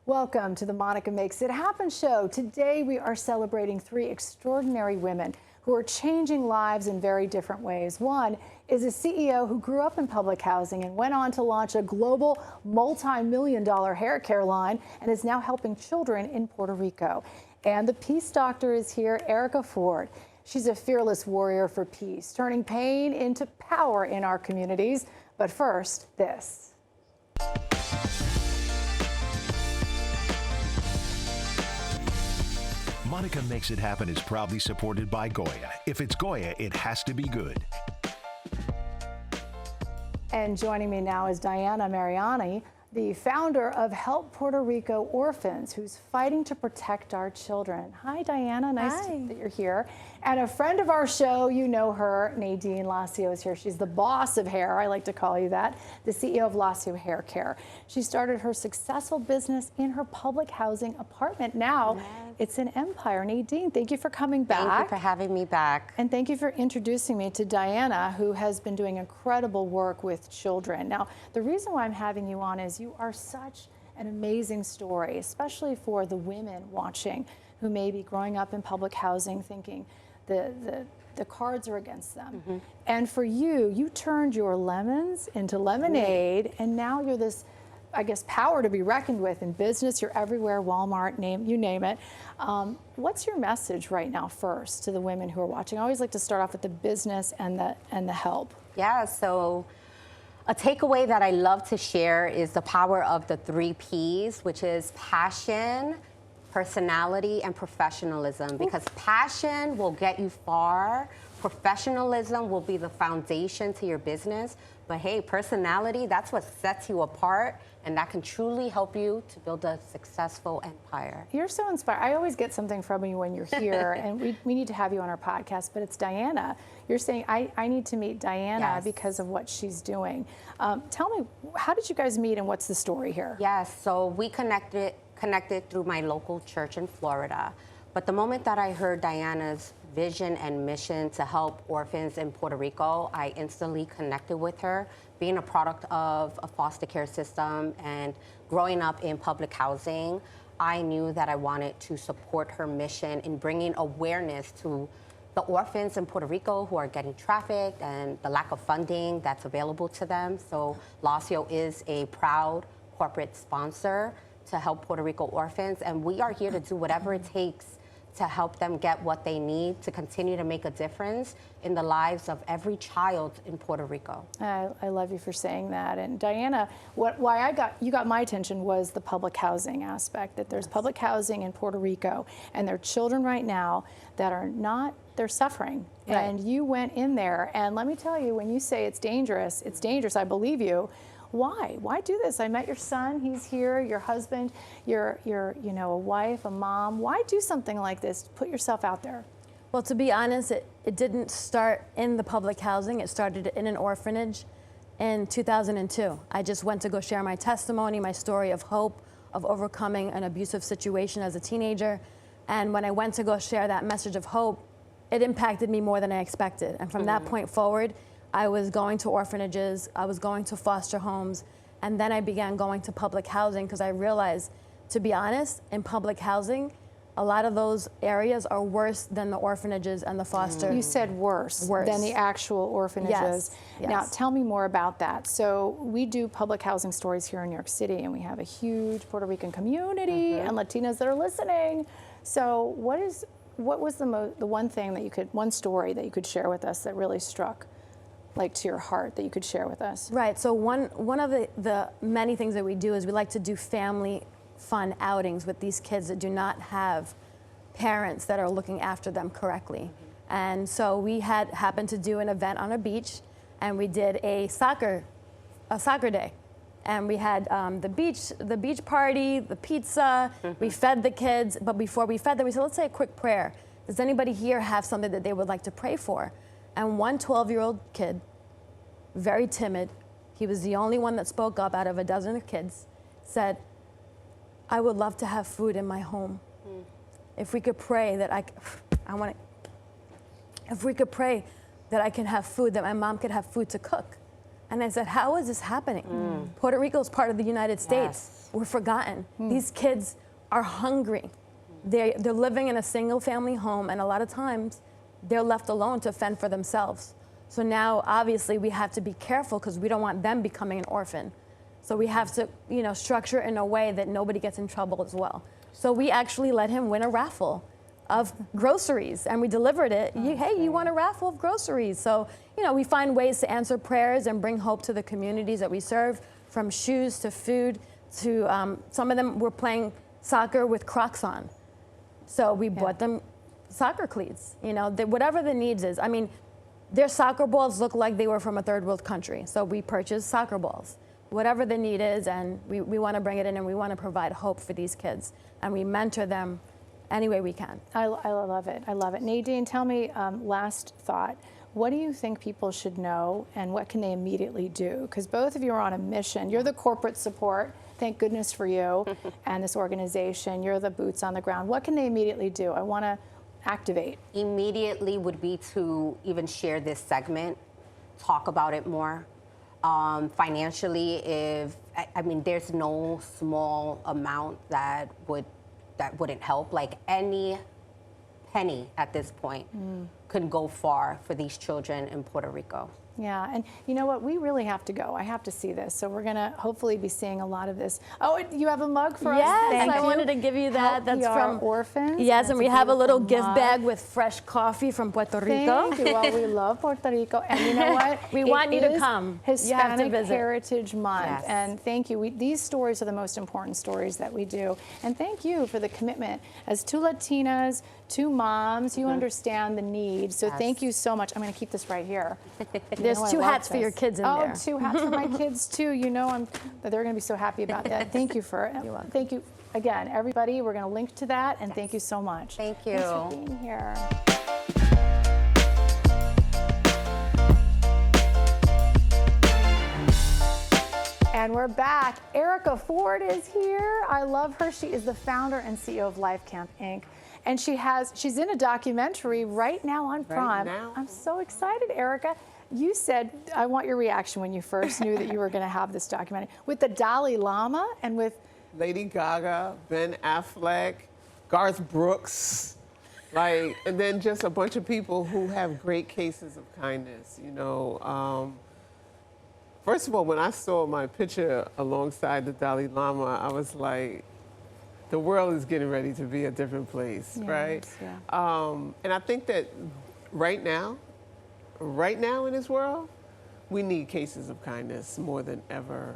Welcome to the Monica Makes It Happen show. Today we are celebrating three extraordinary women who are changing lives in very different ways. One is a CEO who grew up in public housing and went on to launch a global multi-million-dollar hair care line and is now helping children in Puerto Rico. And the peace doctor is here, Erica Ford. She's a fearless warrior for peace, turning pain into power in our communities. But first, this. Monica Makes It Happen is proudly supported by Goya. If it's Goya, it has to be good. And joining me now is Diana Mariani, the founder of Help Puerto Rico Orphans, who's fighting to protect our children. Hi, Diana. Nice that you're here. And a friend of our show, you know her, Nadine Lasio is here. She's the boss of hair, I like to call you that, the CEO of Lasio Hair Care. She started her successful business in her public housing apartment. Now it's an empire. Nadine, thank you for coming back. Thank you for having me back. And thank you for introducing me to Diana, who has been doing incredible work with children. Now, the reason why I'm having you on is you are such an amazing story, especially for the women watching who may be growing up in public housing thinking the cards are against them. And for you, you turned your lemons into lemonade, and now you're this, I guess, power to be reckoned with in business. You're everywhere, Walmart, you name it. What's your message right now first to the women who are watching? I always like to start off with the business and the help. Yeah, so a takeaway that I love to share is the power of the 3 Ps, which is passion, personality, and professionalism. Because passion will get you far. Professionalism will be the foundation to your business. But hey, personality, that's what sets you apart, and that can truly help you to build a successful empire. You're so inspired. I always get something from you when you're here, and we need to have you on our podcast, but it's Diana. You're saying, I need to meet Diana because of what she's doing. Tell me, how did you guys meet and what's the story here? Yes, so we connected through my local church in Florida. But the moment that I heard Diana's vision and mission to help orphans in Puerto Rico, I instantly connected with her. Being a product of a foster care system and growing up in public housing, I knew that I wanted to support her mission in bringing awareness to the orphans in Puerto Rico who are getting trafficked and the lack of funding that's available to them. So Lasio is a proud corporate sponsor to help Puerto Rico orphans, and we are here to do whatever it takes to help them get what they need to continue to make a difference in the lives of every child in Puerto Rico. I love you for saying that. And Diana, why you got my attention was the public housing aspect, that there's public housing in Puerto Rico, and there are children right now that are not, they're suffering. Right. And you went in there, and let me tell you, when you say it's dangerous, I believe you. Why? Why do this? I met your son, he's here, your husband, you're you know, a wife, a mom. Why do something like this? Put yourself out there. Well, to be honest, it didn't start in the public housing. It started in an orphanage in 2002. I just went to go share my testimony, my story of hope, of overcoming an abusive situation as a teenager. And when I went to go share that message of hope, it impacted me more than I expected. And from that point forward, I was going to orphanages, I was going to foster homes, and then I began going to public housing because I realized, to be honest, in public housing, a lot of those areas are worse than the orphanages and the foster. You said worse than the actual orphanages. Yes. Now, tell me more about that. So we do public housing stories here in New York City, and we have a huge Puerto Rican community and Latinas that are listening. So what was the one story that you could share with us that really struck to your heart that you could share with us? Right, so one of the many things that we do is we like to do family fun outings with these kids that do not have parents that are looking after them correctly. And so we happened to do an event on a beach, and we did a soccer day. And we had the beach party, the pizza, we fed the kids, but before we fed them, we said, let's say a quick prayer. Does anybody here have something that they would like to pray for? And one 12-year-old kid, very timid, he was the only one that spoke up out of a dozen of kids, said, I would love to have food in my home. If we could pray that if we could pray that I can have food, that my mom could have food to cook. And I said, how is this happening? Puerto Rico is part of the United States. we're forgotten. These kids are hungry. They're living in a single family home, and a lot of times they're left alone to fend for themselves. So now obviously we have to be careful because we don't want them becoming an orphan. So we have to, you know, structure it in a way that nobody gets in trouble as well. So we actually let him win a raffle of groceries, and we delivered it. Hey, you want a raffle of groceries? So, you know, we find ways to answer prayers and bring hope to the communities that we serve, from shoes to food to some of them were playing soccer with Crocs on. So we bought them soccer cleats, you know, whatever the needs is. I mean, their soccer balls look like they were from a third world country. So we purchased soccer balls, whatever the need is, and we want to bring it in, and we want to provide hope for these kids, and we mentor them any way we can. I love it. I love it. Nadine, tell me, last thought. What do you think people should know, and what can they immediately do? Because both of you are on a mission. You're the corporate support, thank goodness for you, and this organization. You're the boots on the ground. What can they immediately do? I want to activate. Immediately would be to even share this segment, talk about it more. Financially, I mean, there's no small amount that wouldn't help. Like any penny at this point could go far for these children in Puerto Rico. Yeah, and you know what? We really have to go. I have to see this. So we're going to hopefully be seeing a lot of this. Oh, you have a mug for us? Yes, I you. wanted to give you that. Help That's PR from Orphans. Yes, and we have a little gift mug. bag with fresh coffee from Puerto Rico. Thank you. Well, we love Puerto Rico. And you know what? We want you to come. Hispanic You have to visit. Heritage Month. Yes. And thank you. These stories are the most important stories that we do. And thank you for the commitment. As two Latinas, two moms, you understand the need. So thank you so much. I'm going to keep this right here. There's two hats for your kids in there. Oh, two hats for my kids too. You know, they're going to be so happy about that. Thank you for it. Thank you again, everybody. We're going to link to that, and thank you so much. Thank you. Thanks for being here. And we're back. Erica Ford is here. I love her. She is the founder and CEO of Life Camp Inc. And she's in a documentary right now on Prime. now? I'm so excited, Erica. You said, I want your reaction when you first knew that you were going to have this documentary with the Dalai Lama and with Lady Gaga, Ben Affleck, Garth Brooks, like, and then just a bunch of people who have great cases of kindness, you know. First of all, when I saw my picture alongside the Dalai Lama, I was like, the world is getting ready to be a different place, right? Yeah. And I think that right now in this world, we need cases of kindness more than ever,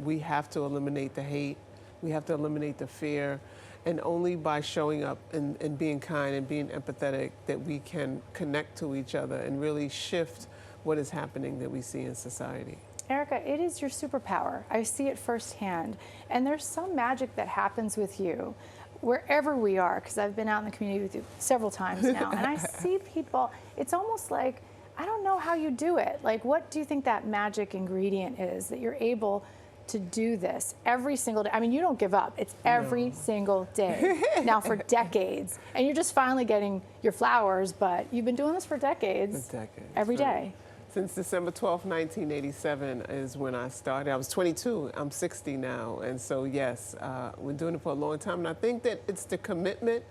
we have to eliminate the hate. We have to eliminate the fear. And only by showing up and being kind and being empathetic that we can connect to each other and really shift what is happening that we see in society. Erica, it is your superpower. I see it firsthand. And there's some magic that happens with you wherever we are, because I've been out in the community with you several times now, and I see people, it's almost like, I don't know how you do it. Like, what do you think that magic ingredient is that you're able to do this every single day? I mean, you don't give up. It's every single day now for decades. And you're just finally getting your flowers, but you've been doing this for decades. Every day. Since December 12th, 1987 is when I started. I was 22, I'm 60 now. And so yes, we're doing it for a long time. And I think that it's the commitment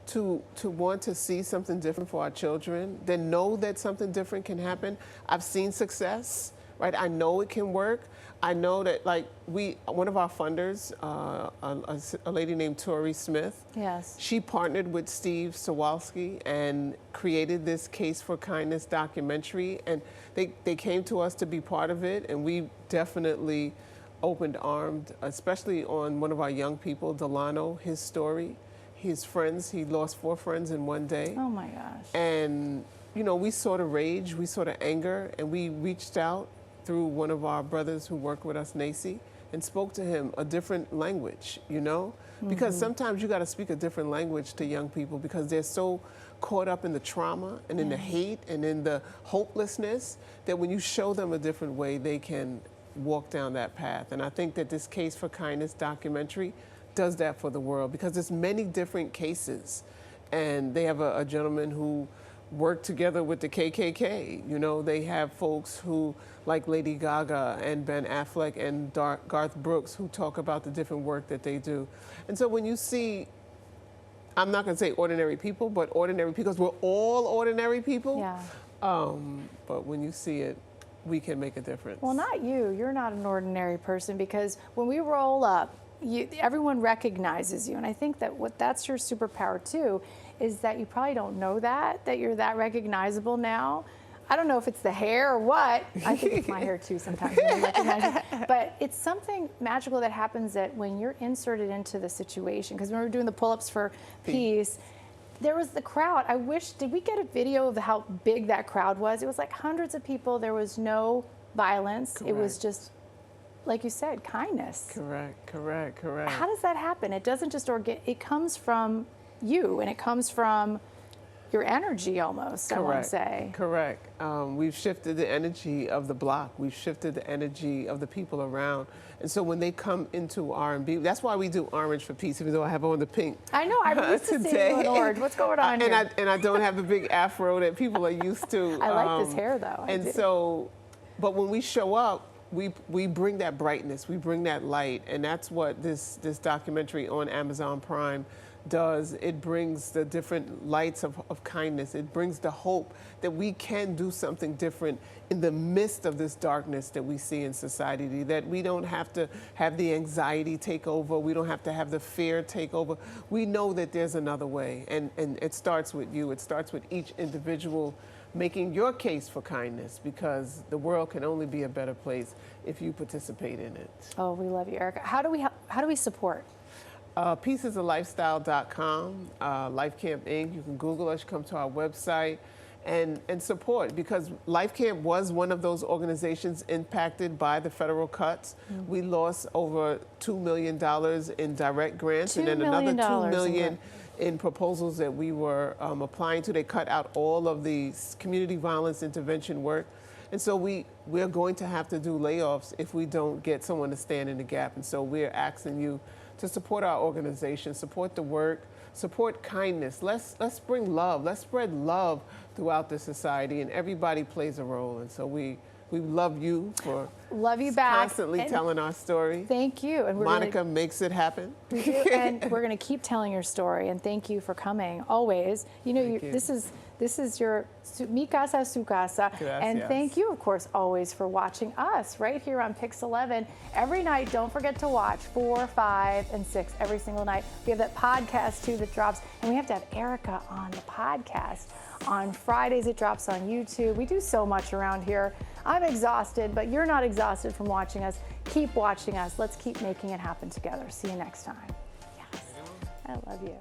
to want to see something different for our children, then know that something different can happen. I've seen success, right? I know it can work. I know that, like, one of our funders, a lady named Tori Smith, Yes. she partnered with Steve Sawalski and created this Case for Kindness documentary, and they came to us to be part of it, and we definitely opened armed, especially on one of our young people, Delano, his story. His friends, he lost 4 friends in one day. Oh my gosh. And, you know, we saw the rage, we saw the anger, and we reached out through one of our brothers who worked with us, Nacy, and spoke to him a different language, you know? Because sometimes you got to speak a different language to young people because they're so caught up in the trauma and in the hate and in the hopelessness that when you show them a different way, they can walk down that path. And I think that this Case for Kindness documentary does that for the world because there's many different cases. And they have a gentleman who work together with the KKK. You know, they have folks who, like Lady Gaga and Ben Affleck and Garth Brooks, who talk about the different work that they do. And so when you see, I'm not going to say ordinary people, but ordinary people, because we're all ordinary people. Yeah. But when you see it, we can make a difference. Well, not you. You're not an ordinary person, because when we roll up, everyone recognizes you. And I think that that's your superpower too, is that you probably don't know that you're that recognizable now. I don't know if it's the hair or what. I think it's my hair too sometimes. But it's something magical that happens that when you're inserted into the situation. Because when we were doing the pull-ups for peace, there was the crowd. Did we get a video of how big that crowd was? It was like hundreds of people. There was no violence. Correct. It was just, like you said, kindness. Correct. How does that happen? It doesn't just it comes from you, and it comes from your energy almost, I want to say. Correct. We've shifted the energy of the block. We've shifted the energy of the people around. And so when they come into R&B, that's why we do Orange for Peace, even though I have on the pink. I know, I'm used to seeing you in orange. What's going on here? And I don't have the big afro that people are used to. I like this hair, though. But when we show up, we bring that brightness, we bring that light, and that's what this documentary on Amazon Prime does. It brings the different lights of kindness. It brings the hope that we can do something different in the midst of this darkness that we see in society, that we don't have to have the anxiety take over. We don't have to have the fear take over. We know that there's another way, and it starts with you. It starts with each individual making your case for kindness, because the world can only be a better place if you participate in it. Oh, we love you, Erica. How do we support? Peaceasalifestyle.com, Life Camp Inc. You can Google us, come to our website, and support, because Life Camp was one of those organizations impacted by the federal cuts. Mm-hmm. We lost over $2 million in direct grants, and then another $2 million in proposals that we were applying to. They cut out all of the community violence intervention work. And so we're going to have to do layoffs if we don't get someone to stand in the gap. And so we're asking you to support our organization, support the work, support kindness. Let's bring love. Let's spread love throughout the society, and everybody plays a role. And so we love you for constantly telling our story. Thank you. And Monica makes it happen. And we're going to keep telling your story. And thank you for coming always. You know, this is your mi casa, su casa. Gracias. And thank you, of course, always for watching us right here on Pix 11 every night. Don't forget to watch 4, 5, and 6 every single night. We have that podcast too that drops, and we have to have Erica on the podcast. On Fridays, it drops on YouTube. We do so much around here. I'm exhausted, but you're not exhausted from watching us. Keep watching us. Let's keep making it happen together. See you next time. Yes. I love you.